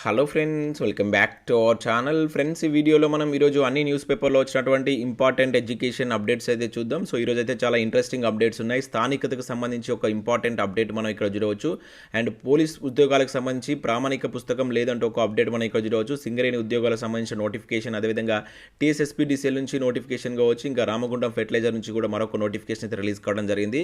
Hello friends, welcome back to our channel. Friends, ఈ వీడియోలో మనం ఈరోజు అన్ని న్యూస్ పేపర్లో వచ్చినటువంటి ఇంపార్టెంట్ ఎడ్యుకేషన్ అప్డేట్స్ అయితే చూద్దాం. సో ఈరోజు అయితే చాలా ఇంట్రెస్టింగ్ అప్డేట్స్ ఉన్నాయి. స్థానికతకు సంబంధించి ఒక ఇంపార్టెంట్ అప్డేట్ మనం ఇక్కడ చూడవచ్చు. అండ్ పోలీస్ ఉద్యోగాలకు సంబంధించి ప్రామాణిక పుస్తకం లేదంటే ఒక అప్డేట్ మనం ఇక్కడ చూడవచ్చు. సింగరేణి ఉద్యోగాలకు సంబంధించిన నోటిఫికేషన్, అదేవిధంగా Tsspdcl నుంచి నోటిఫికేషన్ కావచ్చు, ఇంకా రామగుండం ఫెర్టిలైజర్ నుంచి కూడా మరొక నోటిఫికేషన్ అయితే రిలీజ్ కావడం జరిగింది.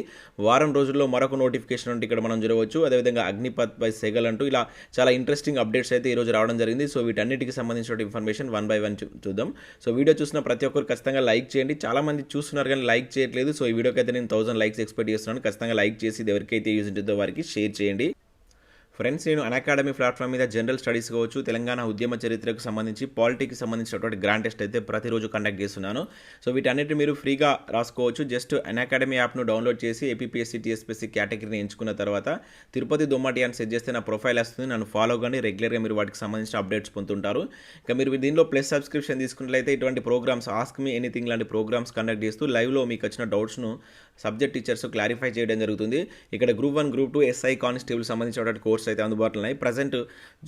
వారం రోజుల్లో మరొక నోటిఫికేషన్ అంటే ఇక్కడ మనం చూడవచ్చు. అదేవిధంగా అగ్నిపత్ బై సెగల్ అంటూ ఇలా చాలా ఇంట్రెస్టింగ్ అప్డేట్స్ అయితే ఈరోజు రావడం జరిగింది. సో వీటన్నిటికి సంబంధించిన ఇన్ఫర్మేషన్ వన్ బై వన్ చూద్దాం. సో వీడియో చూసిన ప్రతి ఒక్కరు ఖచ్చితంగా లైక్ చేయండి. చాలా మంది చూస్తున్నారు కానీ లైక్ చేయట్లేదు. సో ఈ వీడియోకి అయితే నేను 1000 లైక్స్ ఎక్స్పెక్ట్ చేస్తున్నాను. ఖచ్చితంగా లైక్ చేసి ఎవరికైతే యూజ్ ఉంటుందో వారికి షేర్ చేయండి. ఫ్రెండ్స్, నేను అకాడమీ ప్లాట్ఫామ్ మీద జనరల్ స్టడీస్ కావచ్చు, తెలంగాణ ఉద్యమ చరిత్రకు సంబంధించి, పాలిటిక్కి సంబంధించినటువంటి గ్రాండ్ టెస్ట్ అయితే ప్రతిరోజు కండక్ట్ చేస్తున్నాను. సో వీటన్నిటి మీరు ఫ్రీగా రాసుకోవచ్చు. జస్ట్ అకాడమీ యాప్ను డౌన్లోడ్ చేసి ఏపీఎస్సీ టీఎస్పీఎస్సీ కేటగిరీని ఎంచుకున్న తర్వాత తిరుపతి దొమ్మటి అని సెట్ చేస్తే నా ప్రొఫైల్ వస్తుంది. నన్ను ఫాలో కానీ రెగ్యులర్గా మీరు వాటికి సంబంధించిన అప్డేట్స్ పొందుతుంటారు. ఇక మీరు దీనిలో ప్లస్ సబ్స్క్రిప్షన్ తీసుకున్నట్లయితే ఇటువంటి ప్రోగ్రామ్స్, ఆస్క్ మీ ఎనీథింగ్ లాంటి ప్రోగ్రామ్స్ కండక్ట్ చేస్తూ లైవ్లో మీకు వచ్చిన డౌట్స్ను సబ్జెక్ట్ టీచర్స్ క్లారిఫై చేయడం జరుగుతుంది. ఇక్కడ గ్రూప్ 1, గ్రూప్ 2 ఎస్ఐ కానిస్టేబుల్ సంబంధించినటువంటి కోర్స్ అయితే అందుబాటులో ఉన్నాయి. ప్రజెంట్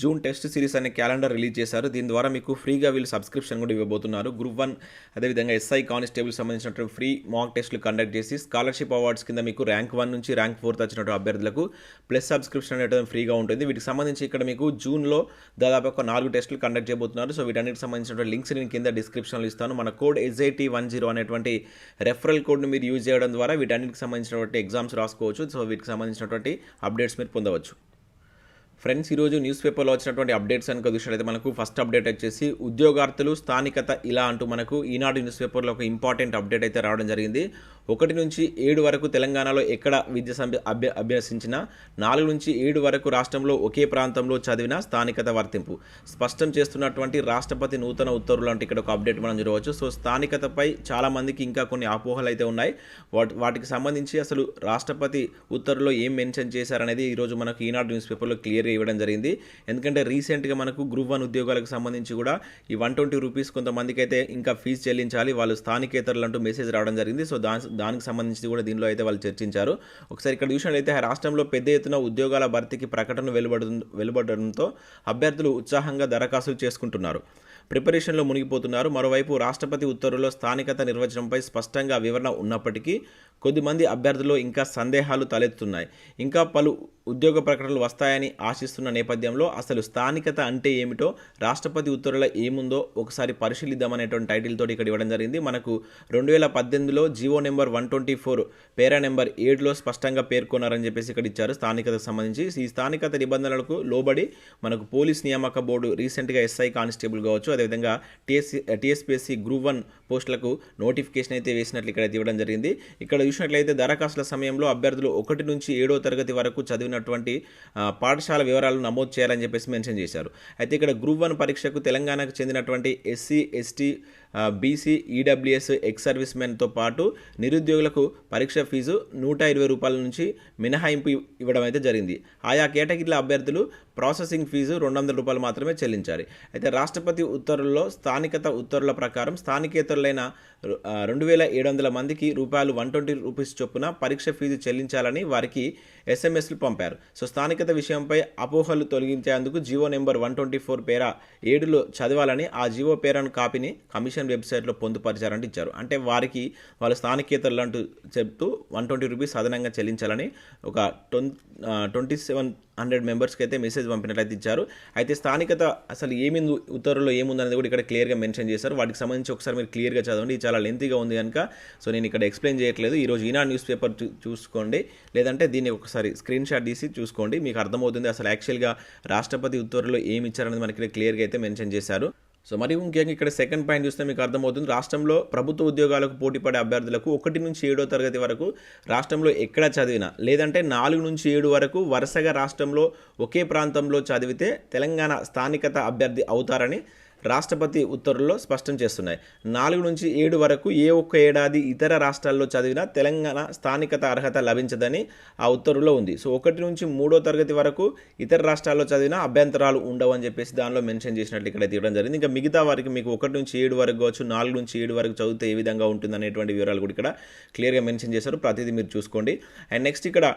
జూన్ టెస్ట్ సిరీస్ అనే క్యాలెండర్ రిలీజ్ చేశారు. దీని ద్వారా మీకు ఫ్రీగా వీళ్ళు సబ్స్క్రిప్షన్ కూడా ఇవ్వబోతున్నారు. గ్రూప్ 1 అదేవిధంగా ఎస్ఐ కానిస్టేబుల్ సంబంధించినటువంటి ఫ్రీ మాక్ టెస్టులు కండక్ట్ చేసి స్కాలర్షిప్ అవార్డ్స్ కింద మీకు ర్యాంక్ 1 నుంచి ర్యాంక్ 4 వచ్చినటువంటి అభ్యర్థులకు ప్లస్ సబ్స్క్రిప్షన్ అనేది ఫ్రీగా ఉంటుంది. వీటికి సంబంధించి ఇక్కడ మీకు జూన్లో దాదాపు ఒక 4 టెస్టులు కండక్ట్ చేయబోతున్నారు. సో వీటన్నిటికి సంబంధించినటువంటి లింక్స్ నేను కింద డిస్క్రిప్షన్లో ఇస్తాను. మన కోడ్ SIT10 అనేటువంటి రెఫరల్ కోడ్ని మీరు యూజ్ చేయడం ద్వారా వీటన్నిటికి సంబంధించినటువంటి ఎగ్జామ్స్ రాసుకోవచ్చు. సో వీటికి సంబంధించినటువంటి అప్డేట్స్ మీరు పొందవచ్చు. ఫ్రెండ్స్, ఈరోజు న్యూస్ పేపర్లో వచ్చినటువంటి అప్డేట్స్ కనుక చూసినట్లయితే మనకు ఫస్ట్ అప్డేట్ వచ్చేసి ఉద్యోగార్థులు స్థానికత ఇలా అంటూ మనకు ఈనాడు న్యూస్ పేపర్లో ఒక ఇంపార్టెంట్ అప్డేట్ అయితే రావడం జరిగింది. 1 నుంచి 7 వరకు తెలంగాణలో ఎక్కడ విద్య అభ్యసించినా 4 నుంచి 7 వరకు రాష్ట్రంలో ఒకే ప్రాంతంలో చదివిన స్థానికత వర్తింపు స్పష్టం చేస్తున్నటువంటి రాష్ట్రపతి నూతన ఉత్తర్వులు అంటే ఇక్కడ ఒక అప్డేట్ మనం చూడవచ్చు. సో స్థానికతపై చాలామందికి ఇంకా కొన్ని అపోహలు అయితే ఉన్నాయి. వాటికి సంబంధించి అసలు రాష్ట్రపతి ఉత్తర్వులో ఏం మెన్షన్ చేశారనేది ఈరోజు మనకు ఈనాడు న్యూస్ పేపర్లో క్లియర్ ఇవ్వడం జరిగింది. ఎందుకంటే రీసెంట్గా మనకు గ్రూప్ 1 ఉద్యోగాలకు సంబంధించి కూడా ఈ 120 రూపీస్ కొంతమందికి అయితే ఇంకా ఫీజు చెల్లించాలి, వాళ్ళు స్థానికేతరులు అంటూ మెసేజ్ రావడం జరిగింది. సో దానికి సంబంధించి కూడా దీనిలో అయితే వాళ్ళు చర్చించారు. ఒకసారి ఇక్కడ చూసినట్లయితే రాష్ట్రంలో పెద్ద ఎత్తున ఉద్యోగాల భర్తీకి ప్రకటన వెలువడడంతో అభ్యర్థులు ఉత్సాహంగా దరఖాస్తులు చేసుకుంటున్నారు, ప్రిపరేషన్లో మునిగిపోతున్నారు. మరోవైపు రాష్ట్రపతి ఉత్తర్వుల్లో స్థానికత నిర్వచనంపై స్పష్టంగా వివరణ ఉన్నప్పటికీ కొద్దిమంది అభ్యర్థుల్లో ఇంకా సందేహాలు తలెత్తుతున్నాయి. ఇంకా పలు ఉద్యోగ ప్రకటనలు వస్తాయని ఆశిస్తున్న నేపథ్యంలో అసలు స్థానికత అంటే ఏమిటో, రాష్ట్రపతి ఉత్తర్వులో ఏముందో ఒకసారి పరిశీలిద్దామనేటువంటి టైటిల్ తోటి ఇక్కడ ఇవ్వడం జరిగింది. మనకు 2018లో జీవో నెంబర్ 124 పేరా నెంబర్ 7లో స్పష్టంగా పేర్కొన్నారని చెప్పేసి ఇక్కడ ఇచ్చారు. స్థానికతకు సంబంధించి ఈ స్థానికత నిబంధనలకు లోబడి మనకు పోలీస్ నియామక బోర్డు రీసెంట్గా ఎస్ఐ కానిస్టేబుల్ కావచ్చు, అదేవిధంగా టీఎస్పీఎస్సీ గ్రూప్ 1 పోస్టులకు నోటిఫికేషన్ అయితే వేసినట్లు ఇక్కడ ఇవ్వడం జరిగింది. ఇక్కడ చూసినట్లయితే దరఖాస్తుల సమయంలో అభ్యర్థులు 1 నుంచి 7వ తరగతి వరకు చదివినటువంటి పాఠశాల వివరాలు నమోదు చేయాలని చెప్పేసి మెన్షన్ చేశారు. అయితే ఇక్కడ గ్రూప్ 1 పరీక్షకు తెలంగాణకు చెందినటువంటి SC, ST, BC, EWS, ex service మెన్తో పాటు నిరుద్యోగులకు పరీక్ష ఫీజు 120 రూపాయల నుంచి మినహాయింపు ఇవ్వడం అయితే జరిగింది. ఆయా కేటగిరీల అభ్యర్థులు ప్రాసెసింగ్ ఫీజు 200 రూపాయలు మాత్రమే చెల్లించాలి. అయితే రాష్ట్రపతి ఉత్తర్వుల్లో స్థానికత ఉత్తర్వుల ప్రకారం స్థానికేతరులైన 2700 మందికి రూపాయలు 120 రూపీస్ చొప్పున పరీక్ష ఫీజు చెల్లించాలని వారికి ఎస్ఎంఎస్లు పంపారు. సో స్థానికత విషయంపై అపోహలు తొలగించేందుకు జీవో నెంబర్ 124 పేరా 7లో చదవాలని ఆ జీవో పేరాను కాపీని కమిషన్ వెబ్సైట్లో పొందుపరిచారంటూ ఇచ్చారు. అంటే వారికి వాళ్ళు స్థానికేతరులు అంటూ చెప్తూ 120 రూపీస్ అదనంగా చెల్లించాలని ఒక 2700 మెంబర్స్కి అయితే మెసేజ్ పంపినట్లయితే ఇచ్చారు. అయితే స్థానికత అసలు ఏమింది, ఉత్తర్వుల్లో ఏముందనేది కూడా ఇక్కడ క్లియర్గా మెన్షన్ చేశారు. వాటికి సంబంధించి ఒకసారి మీరు క్లియర్గా చదవండి. చాలా లెంతీగా ఉంది కనుక సో నేను ఇక్కడ ఎక్స్ప్లెయిన్ చేయట్లేదు. ఈరోజు ఈనాడు న్యూస్ పేపర్ చూసుకోండి, లేదంటే దీన్ని ఒకసారి స్క్రీన్ షాట్ తీసి చూసుకోండి, మీకు అర్థమవుతుంది అసలు యాక్చువల్గా రాష్ట్రపతి ఉత్తర్వుల్లో ఏమి ఇచ్చారనేది మనకి క్లియర్గా అయితే మెన్షన్ చేశారు. సో మరి ముఖ్యంగా ఇక్కడ సెకండ్ పాయింట్ చూస్తే మీకు అర్థమవుతుంది. రాష్ట్రంలో ప్రభుత్వ ఉద్యోగాలకు పోటీపడే అభ్యర్థులకు 1 నుంచి 7వ తరగతి వరకు రాష్ట్రంలో ఎక్కడ చదివినా, లేదంటే 4 నుంచి 7 వరకు వరుసగా రాష్ట్రంలో ఒకే ప్రాంతంలో చదివితే తెలంగాణ స్థానికత అభ్యర్థి అవుతారని రాష్ట్రపతి ఉత్తర్వుల్లో స్పష్టం చేస్తున్నాయి. 4 నుంచి 7 వరకు ఏ ఒక్క ఏడాది ఇతర రాష్ట్రాల్లో చదివినా తెలంగాణ స్థానికత అర్హత లభించదని ఆ ఉత్తర్వులో ఉంది. సో 1 నుంచి 3వ తరగతి వరకు ఇతర రాష్ట్రాల్లో చదివినా అభ్యంతరాలు ఉండవు అని చెప్పేసి దానిలో మెన్షన్ చేసినట్లు ఇక్కడ తీయడం జరిగింది. ఇంకా మిగతా వారికి మీకు 1 నుంచి 7 వరకు కావచ్చు, 4 నుంచి 7 వరకు చదివితే ఏ విధంగా ఉంటుంది అనేటువంటి వివరాలు కూడా ఇక్కడ క్లియర్గా మెన్షన్ చేశారు. ప్రతిదీ మీరు చూసుకోండి. అండ్ నెక్స్ట్ ఇక్కడ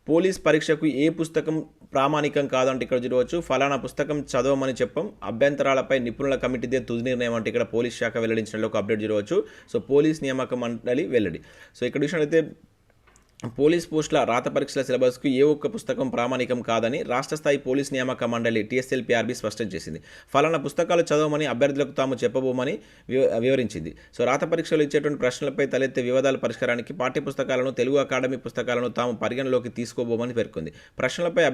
పోలీస్ పరీక్షకు ఏ పుస్తకం ప్రామాణికం కాదంటే ఇక్కడ చూడవచ్చు. ఫలానా పుస్తకం చదవమని చెప్పం, అభ్యంతరాలపై నిపుణుల కమిటీదే తుది నిర్ణయం అంటే ఇక్కడ పోలీస్ శాఖ వెల్లడించినట్లు ఒక అప్డేట్ చూడవచ్చు. సో పోలీస్ నియామక మండలి వెల్లడి. సో ఇక్కడ చూసినట్లయితే పోలీస్ పోస్టుల రాత పరీక్షల సిలబస్కు ఏ ఒక్క పుస్తకం ప్రామాణికం కాదని రాష్ట్ర స్థాయి పోలీస్ నియామక మండలి TSLPRB స్పష్టం చేసింది. ఫలానా పుస్తకాలు చదవమని అభ్యర్థులకు తాము చెప్పబోమని వివరించింది. సో రాత పరీక్షలు ఇచ్చేటువంటి ప్రశ్నలపై తలెత్తే వివాదాల పరిష్కారానికి పాఠ్య పుస్తకాలను, తెలుగు అకాడమీ పుస్తకాలను తాము పరిగణలోకి తీసుకోబోమని పేర్కొంది. ప్రశ్నలపై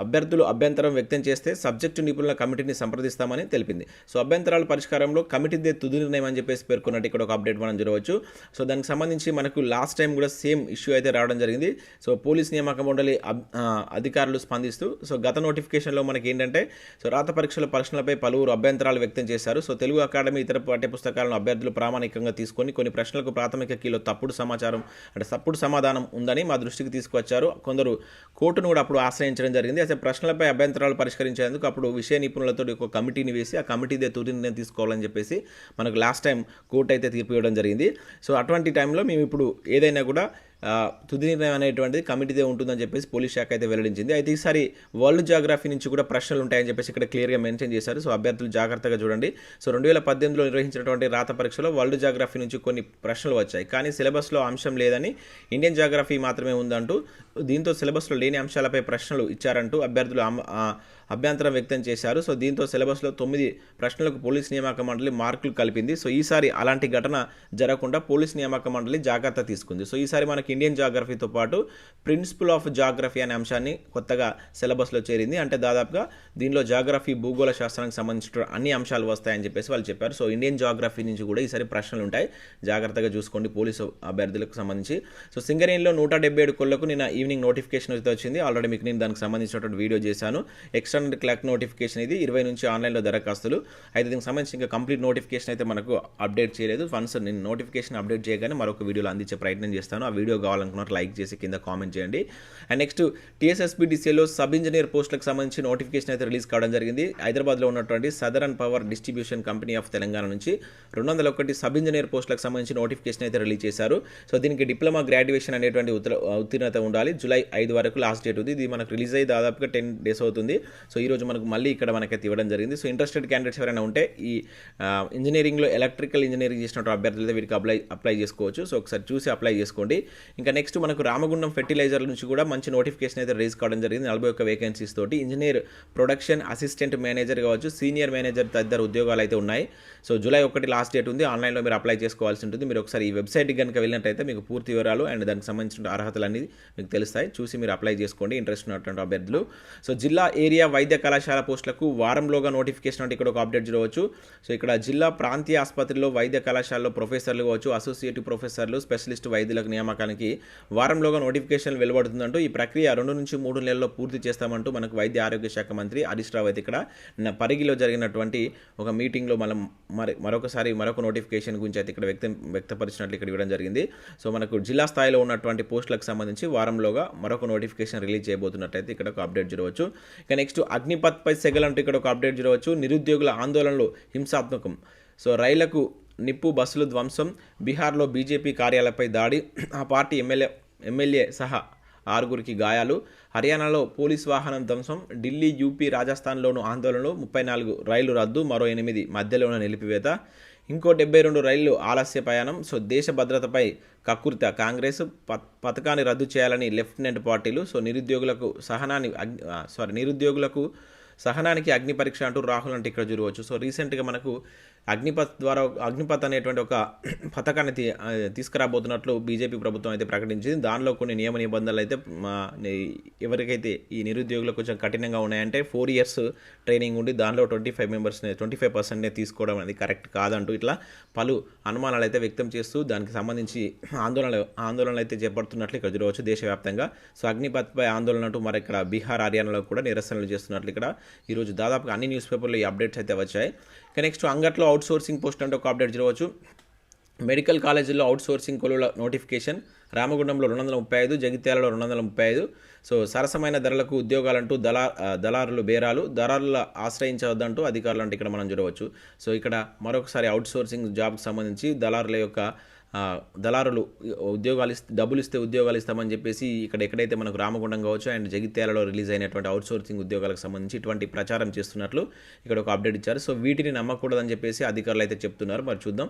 అభ్యర్థులు అభ్యంతరం వ్యక్తం చేస్తే సబ్జెక్టు నిపుణుల కమిటీని సంప్రదిస్తామని తెలిపింది. సో అభ్యంతరాల పరిష్కారంలో కమిటీదే తుది నిర్ణయం అని చెప్పేసి పేర్కొన్నట్టు ఇక్కడ ఒక అప్డేట్ మనం చూడవచ్చు. సో దానికి సంబంధించి మనకు లాస్ట్ టైం కూడా సేమ్ ఇష్యూ అయితే రావడం జరిగింది. సో పోలీస్ నియామక మండలి అధికారులు స్పందిస్తూ సో గత నోటిఫికేషన్లో మనకి ఏంటంటే సో రాత పరీక్షల ప్రశ్నలపై పలువురు అభ్యంతరాలు వ్యక్తం చేశారు. సో తెలుగు అకాడమీ ఇతర పాఠ్య పుస్తకాలను అభ్యర్థులు ప్రామాణికంగా తీసుకొని కొన్ని ప్రశ్నలకు ప్రాథమిక కీలో తప్పుడు సమాధానం ఉందని మా దృష్టికి తీసుకువచ్చారు. కొందరు కోర్టును కూడా అప్పుడు ఆశ్రయించడం జరిగింది. అయితే ప్రశ్నలపై అభ్యంతరాలు పరిష్కరించేందుకు అప్పుడు విషయ నిపుణులతో ఒక కమిటీని వేసి ఆ కమిటీదే తుది నిర్ణయం తీసుకోవాలని చెప్పేసి మనకు లాస్ట్ టైం కోర్టు అయితే తీర్పు ఇవ్వడం జరిగింది. సో అటువంటి టైంలో మేము ఇప్పుడు ఏదైనా కూడా తుది నిర్ణయం అనేటువంటిది కమిటీదే ఉంటుందని చెప్పేసి పోలీస్ శాఖ అయితే వెల్లడించింది. అయితే ఈసారి వరల్డ్ జాగ్రఫీ నుంచి కూడా ప్రశ్నలు ఉంటాయని చెప్పేసి ఇక్కడ క్లియర్గా మెన్షన్ చేశారు. సో అభ్యర్థులు జాగ్రత్తగా చూడండి. సో 2018లో నిర్వహించినటువంటి రాత పరీక్షలో వరల్డ్ జాగ్రఫీ నుంచి కొన్ని ప్రశ్నలు వచ్చాయి, కానీ సిలబస్లో అంశం లేదని, ఇండియన్ జాగ్రఫీ మాత్రమే ఉందంటూ, దీంతో సిలబస్లో లేని అంశాలపై ప్రశ్నలు ఇచ్చారంటూ అభ్యర్థులు అభ్యంతరం వ్యక్తం చేశారు. సో దీంతో సిలబస్లో 9 ప్రశ్నలకు పోలీస్ నియామక మండలి మార్కులు కలిపింది. సో ఈసారి అలాంటి ఘటన జరగకుండా పోలీస్ నియామక మండలి జాగ్రత్త తీసుకుంది. సో ఈసారి మనకి ఇండియన్ జాగ్రఫీతో పాటు ప్రిన్సిపల్ ఆఫ్ జాగ్రఫీ అనే అంశాన్ని కొత్తగా సిలబస్లో చేరింది. అంటే దాదాపుగా దీనిలో జాగ్రఫీ, భూగోళ శాస్త్రానికి సంబంధించిన అన్ని అంశాలు వస్తాయని చెప్పేసి వాళ్ళు చెప్పారు. సో ఇండియన్ జాగ్రఫీ నుంచి కూడా ఈసారి ప్రశ్నలు ఉంటాయి, జాగ్రత్తగా చూసుకోండి పోలీసు అభ్యర్థులకు సంబంధించి. సో సింగరేణిలో 177 కొళ్లకు నిన్న ఈవినింగ్ నోటిఫికేషన్ అయితే వచ్చింది. ఆల్రెడీ మీకు నేను దానికి సంబంధించినటువంటి వీడియో చేశాను. ఎక్స్టర్నల్ క్లర్క్ నోటిఫికేషన్ ఇది 20 నుంచి ఆన్లైన్లో దరఖాస్తులు. అయితే దీనికి సంబంధించి ఇంకా కంప్లీట్ నోటిఫికేషన్ అయితే మనకు అప్డేట్ చేయలేదు. వన్స్ నేను నోటిఫికేషన్ అప్డేట్ చేయగానే మరొక వీడియోలో అందించే ప్రయత్నం చేస్తాను. ఆ వీడియో కావాలనుకున్నారు లైక్ చేసి కింద కామెంట్ చేయండి. And next Tsspdcl sub engineer పోస్టులకు సంబంధించి నోటిఫికేషన్ అయితే రిలీజ్ కావడం జరిగింది. హైదరాబాద్లో ఉన్నటువంటి southern power distribution company of Telangana నుంచి 201 సబ్ ఇంజనీర్ పోస్టులకు సంబంధించి నోటిఫికేషన్ అయితే రిలీజ్ చేశారు. సో దీనికి డిప్లొమా గ్రాడ్యుయేషన్ అనేటువంటి ఉత్తీర్ణత ఉండాలి. జూలై 5 వరకు లాస్ట్ డేట్ ఉంది. ఇది మనకు రిలీజ్ అయ్యి దాదాపుగా 10 days అవుతుంది. సో ఈరోజు మనకు మళ్ళీ ఇక్కడ మనకైతే ఇవ్వడం జరిగింది. సో ఇంట్రెస్టెడ్ క్యాండిడేట్స్ ఎవరైనా ఉంటే ఈ ఇంజనీరింగ్లో ఎలక్ట్రికల్ ఇంజనీరింగ్ చేసినట్టు అభ్యర్థులు వీటికి అప్లై చేసుకోవచ్చు. సో ఒకసారి చూసి అప్లై చేసుకోండి. ఇంకా నెక్స్ట్ మనకు రామగుండం ఫెర్టిలైజర్ నుంచి కూడా మంచి నోటిఫికేషన్ అయితే రిలీజ్ కావడం జరిగింది. 41 వేకెన్సీస్ తోటి ఇంజనీర్ ప్రొడక్షన్ అసిస్టెంట్ మేనేజర్ కావచ్చు, సీనియర్ మేనేజర్ తదితర ఉద్యోగాలు అయితే ఉన్నాయి. సో జూలై 1 లాస్ట్ డేట్ ఉంది. ఆన్లైన్లో మీరు అప్లై చేసుకోవాల్సి ఉంటుంది. మీరు ఒకసారి ఈ వెబ్సైట్కి కనుక వెళ్ళినట్టయితే మీకు పూర్తి వివరాలు అండ్ దానికి సంబంధించిన అర్హతలు అన్ని మీకు తెలుస్తాయి. చూసి మీరు అప్లై చేసుకోండి ఇంట్రెస్ట్ ఉన్నటువంటి అభ్యర్థులు. సో జిల్లా ఏరియా వైద్య కళాశాల పోస్టులకు వారంలోగా నోటిఫికేషన్ అంటే ఇక్కడ ఒక అప్డేట్ చూడవచ్చు. సో ఇక్కడ జిల్లా ప్రాంతీయ ఆసుపత్రిలో వైద్య కళాశాలలో ప్రొఫెసర్లు కావచ్చు, అసోసియేట్ ప్రొఫెసర్లు, స్పెషలిస్ట్ వైద్యులకు నియామకానికి వారంలోగా నోటిఫికేషన్ వెలువడుతుందంటూ ఈ ప్రక్రియ 2 నుంచి 3 నెలల్లో పూర్తి చేస్తామంటూ మనకు వైద్య ఆరోగ్య శాఖ మంత్రి హరీష్ రావు అయితే ఇక్కడ పరిగిలో జరిగినటువంటి ఒక మీటింగ్లో మనం మరొక నోటిఫికేషన్ గురించి అయితే ఇక్కడ వ్యక్తపరిచినట్లు ఇక్కడ ఇవ్వడం జరిగింది. సో మనకు జిల్లా స్థాయిలో ఉన్నటువంటి పోస్టులకు సంబంధించి వారంలోగా మరొక నోటిఫికేషన్ రిలీజ్ చేయబోతున్నట్టయితే ఇక్కడ ఒక అప్డేట్ చూడవచ్చు. ఇక నెక్స్ట్ అగ్నిపథ్పై సెగల్ అంటూ ఇక్కడ ఒక అప్డేట్ చూడవచ్చు. నిరుద్యోగుల ఆందోళనలు హింసాత్మకం. సో రైళ్లకు నిప్పు, బస్సులు ధ్వంసం, బీహార్లో బీజేపీ కార్యాలయంపై దాడి, ఆ పార్టీ ఎమ్మెల్యే సహా 6గురికి గాయాలు, హర్యానాలో పోలీస్ వాహనం ధ్వంసం, ఢిల్లీ, యూపీ, రాజస్థాన్లోనూ ఆందోళనలు, 34 రైళ్లు రద్దు, మరో 8 మధ్యలోనే నిలిపివేత, ఇంకో 72 రైళ్లు ఆలస్య ప్రయాణం. సో దేశ భద్రతపై కక్కుర్త, కాంగ్రెస్ పథకాన్ని రద్దు చేయాలని లెఫ్టినెంట్ పార్టీలు. సో నిరుద్యోగులకు సహనానికి అగ్ని పరీక్ష అంటూ రాహుల్ అంటే ఇక్కడ చూడవచ్చు. సో రీసెంట్గా మనకు అగ్నిపథ్ అనేటువంటి ఒక పథకాన్ని తీసుకురాబోతున్నట్లు బీజేపీ ప్రభుత్వం అయితే ప్రకటించింది. దానిలో కొన్ని నియమ నిబంధనలు అయితే ఎవరికైతే ఈ నిరుద్యోగులకు కొంచెం కఠినంగా ఉన్నాయంటే 4 years ట్రైనింగ్ ఉండి దానిలో 25% తీసుకోవడం అనేది కరెక్ట్ కాదంటూ ఇట్లా పలు అనుమానాలు అయితే వ్యక్తం చేస్తూ దానికి సంబంధించి ఆందోళనలు అయితే చేపడుతున్నట్లు ఇక్కడ చూడవచ్చు దేశవ్యాప్తంగా. సో అగ్నిపథ్పై ఆందోళన అంటూ మరి ఇక్కడ బీహార్, హర్యానాలో కూడా నిరసనలు చేస్తున్నట్లు ఇక్కడ ఈరోజు దాదాపుగా అన్ని న్యూస్ పేపర్లో ఈ అప్డేట్స్ అయితే వచ్చాయి. ఇక నెక్స్ట్ అంగట్లో అవుట్సోర్సింగ్ పోస్ట్ అంటే ఒక అప్డేట్ చూడవచ్చు. మెడికల్ కాలేజీల్లో అవుట్సోర్సింగ్ కొలువుల నోటిఫికేషన్. రామగుండంలో 235, జగిత్యాలలో 235. సో సరసమైన ధరలకు ఉద్యోగాలంటూ దళారుల ఆశ్రయించవద్దంటూ అధికారులు అంటే ఇక్కడ మనం చూడవచ్చు. సో ఇక్కడ మరొకసారి అవుట్సోర్సింగ్ జాబ్కి సంబంధించి దళారుల యొక్క దళారులు డబ్బులు ఇస్తే ఉద్యోగాలు ఇస్తామని చెప్పేసి ఎక్కడైతే మనకు రామగుండం కావచ్చు అండ్ జగిత్యాలలో రిలీజ్ అయినటువంటి అవుట్సోర్సింగ్ ఉద్యోగాలకు సంబంధించి ఇటువంటి ప్రచారం చేస్తున్నట్లు ఇక్కడ ఒక అప్డేట్ ఇచ్చారు. సో వీటిని నమ్మకూడదని చెప్పేసి అధికారులు అయితే చెప్తున్నారు. మరి చూద్దాం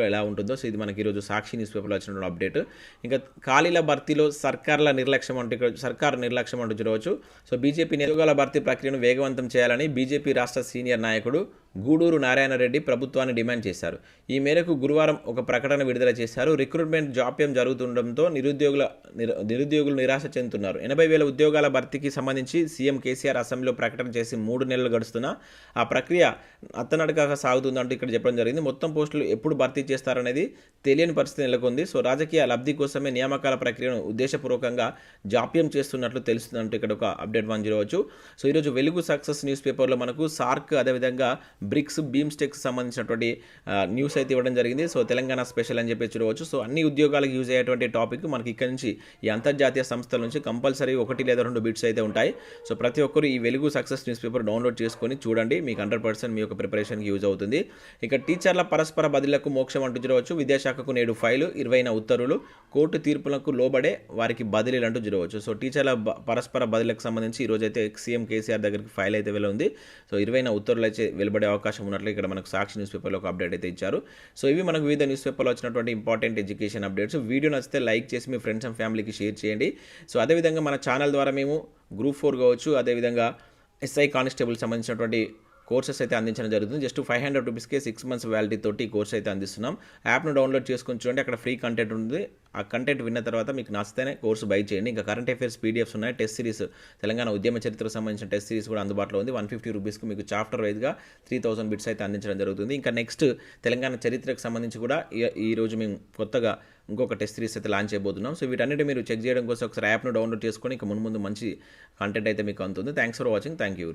ఎలా ఉంటుందో. సో ఇది మనకి ఈరోజు సాక్షి న్యూస్ పేపర్లో వచ్చినటువంటి అప్డేట్. ఇంకా ఖాళీల భర్తీలో సర్కారు నిర్లక్ష్యం అంటూ చూడవచ్చు. సో బీజేపీ ఉద్యోగాల భర్తీ ప్రక్రియను వేగవంతం చేయాలని బీజేపీ రాష్ట్ర సీనియర్ నాయకుడు గూడూరు నారాయణరెడ్డి ప్రభుత్వాన్ని డిమాండ్ చేశారు. ఈ మేరకు గురువారం ఒక ప్రకటన విడుదల చేశారు. రిక్రూట్మెంట్ జాప్యం జరుగుతుండటంతో నిరుద్యోగులు నిరాశ చెందుతున్నారు. 80,000 ఉద్యోగాల భర్తీకి సంబంధించి సీఎం కేసీఆర్ అసెంబ్లీలో ప్రకటన చేసి 3 నెలలు గడుస్తున్నా ఆ ప్రక్రియ అత్తనడకగా సాగుతుందంటూ ఇక్కడ చెప్పడం జరిగింది. మొత్తం పోస్టులు ఎప్పుడు భర్తీ చేస్తారనేది తెలియని పరిస్థితి నెలకొంది. సో రాజకీయ లబ్ధి కోసమే నియామకాల ప్రక్రియను ఉద్దేశపూర్వకంగా జాప్యం చేస్తున్నట్లు తెలుస్తుందంటూ ఇక్కడ ఒక అప్డేట్ చూడవచ్చు. సో ఈరోజు వెలుగు సక్సెస్ న్యూస్ పేపర్లో మనకు సార్క్ అదేవిధంగా బ్రిక్స్ బీమ్స్టెక్స్ సంబంధించినటువంటి న్యూస్ అయితే ఇవ్వడం జరిగింది. సో తెలంగాణ స్పెషల్ అని చెప్పి చూడవచ్చు. సో అన్ని ఉద్యోగాలకు యూజ్ అయ్యేటువంటి టాపిక్ మనకి ఇక్కడ నుంచి ఈ అంతర్జాతీయ సంస్థల నుంచి కంపల్సరీ 1 లేదా 2 బిట్స్ అయితే ఉంటాయి. సో ప్రతి ఒక్కరు ఈ వెలుగు సక్సెస్ న్యూస్ పేపర్ డౌన్లోడ్ చేసుకొని చూడండి. మీకు 100% మీ యొక్క ప్రిపరేషన్కి యూజ్ అవుతుంది. ఇక టీచర్ల పరస్పర బదిలీలకు మోక్షం అంటూ చూడవచ్చు. విద్యాశాఖకు నేడు ఫైలు 20 ఉత్తర్వులు కోర్టు తీర్పులకు లోబడే వారికి బదిలీలు అంటూ చూడవచ్చు. సో టీచర్ల పరస్పర బదిలీలకు సంబంధించి ఈరోజు అయితే సీఎం కేసీఆర్ దగ్గరికి ఫైల్ అయితే వెళ్ళింది. సో 20 ఉత్తర్వులు అయితే వెలువడే అవకాశం ఉన్నట్లు ఇక్కడ మనకు సాక్షి న్యూస్ పేపర్లో ఒక అప్డేట్ అయితే ఇచ్చారు. సో ఇవి మనకు వివిధ న్యూస్ పేపర్లో వచ్చినటువంటి ఇంపార్టెంట్ ఎడ్యుకేషన్ అప్డేట్స్. వీడియో నచ్చితే లైక్ చేసి మీ ఫ్రెండ్స్ అండ్ ఫ్యామిలీకి షేర్ చేయండి. సో అదేవిధంగా మన ఛానల్ ద్వారా మేము గ్రూప్ 4 కావచ్చు అదేవిధంగా ఎస్ఐ కానిస్టేబుల్ సంబంధించినటువంటి కోర్సెస్ అయితే అందించడం జరుగుతుంది. జస్ట్ 500 రూపీస్కే 6 months వ్యాలిటీ తోటి ఈ కోర్స్ అయితే అందిస్తున్నాం. యాప్ను డౌన్లోడ్ చేసుకొని చూడండి. అక్కడ ఫ్రీ కంటెంట్ ఉంది. ఆ కంటెంట్ విన్న తర్వాత మీకు నచ్చితేనే కోర్సు బై చేయండి. ఇంకా కరెంట్ అఫైర్స్ పీడిఎఫ్స్ ఉన్నాయి. టెస్ట్ సిరీస్ తెలంగాణ ఉద్యమ చరిత్రకు సంబంధించిన టెస్ట్ సిరీస్ కూడా అందుబాటులో ఉంది. 150 రూపీస్కి మీకు చాప్టర్ వైజ్గా 3000 బిట్స్ అయితే అందించడం జరుగుతుంది. ఇంకా నెక్స్ట్ తెలంగాణ చరిత్రకు సంబంధించి కూడా ఈరోజు మేము కొత్తగా ఇంకొక టెస్ట్ సిరీస్ అయితే లాంచ్ చేయబోతున్నాం. సో వీటన్నిటి మీరు చెక్ చేయడం కోసం ఒకసారి యాప్ను డౌన్లోడ్ చేసుకొని ఇక ముందు మంచి కంటెంట్ అయితే మీకు అందుతుంది. Thanks for watching. Thank you.